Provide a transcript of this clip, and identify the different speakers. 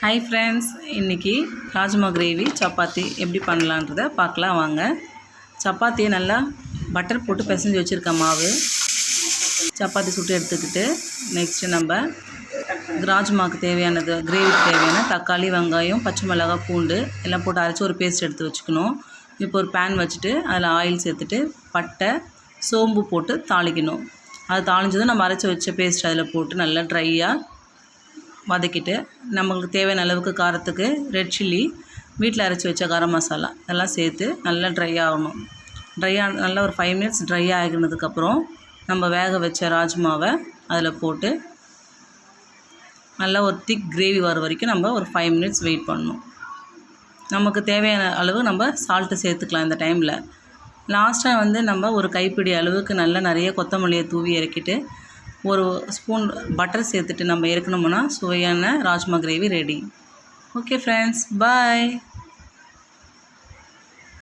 Speaker 1: Hi friends इनकी rajma gravy चपाती एप्पडी पण्णलाன்றதை பார்க்கலாம் வாங்க சப்பாத்தியை நல்லா பட்டர் போட்டு பிசைஞ்சு வச்சிருக்க மாவு சப்பாத்தி சுட்டு எடுத்துக்கிட்டு நெக்ஸ்ட் நம்ம ராஜ்மாக்கு தேவையானது கிரேவிக்கு தேவையான தக்காளி வெங்காயம் பச்சை மிளகாய் பூண்டு எல்லாம் போட்டு அரைச்சு ஒரு பேஸ்ட் எடுத்து வச்சுக்கணும் இப்போ ஒரு pan வச்சிட்டு அதில் ஆயில் சேர்த்துட்டு பட்டை சோம்பு போட்டு தாளிக்கணும் அது தாளிஞ்சதும் நம்ம அரைச்சு வச்ச பேஸ்ட் அதில் போட்டு நல்லா ட்ரையா வதக்கிட்டு நமக்கு தேவையான அளவுக்கு காரத்துக்கு ரெட் சில்லி வீட்டில் அரைச்சி வச்ச கரம் மசாலா இதெல்லாம் சேர்த்து நல்லா ட்ரை ஆகணும் நல்லா ஒரு 5 மினிட்ஸ் ட்ரை ஆகினதுக்கப்புறம் நம்ம வேக வச்ச ராஜ்மாவை அதில் போட்டு நல்லா ஒரு திக் கிரேவி வர வரைக்கும் நம்ம ஒரு 5 மினிட்ஸ் வெயிட் பண்ணணும் நமக்கு தேவையான அளவு நம்ம சால்ட்டு சேர்த்துக்கலாம் இந்த டைமில் லாஸ்ட்டாக நம்ம ஒரு கைப்பிடி அளவுக்கு நல்லா நிறைய கொத்தமல்லியை தூவி இறக்கிட்டு ஒரு ஸ்பூன் பட்டர் சேர்த்துட்டு நம்ம இறக்கணும்னா சுவையான rajma gravy ready. Okay friends, பாய்.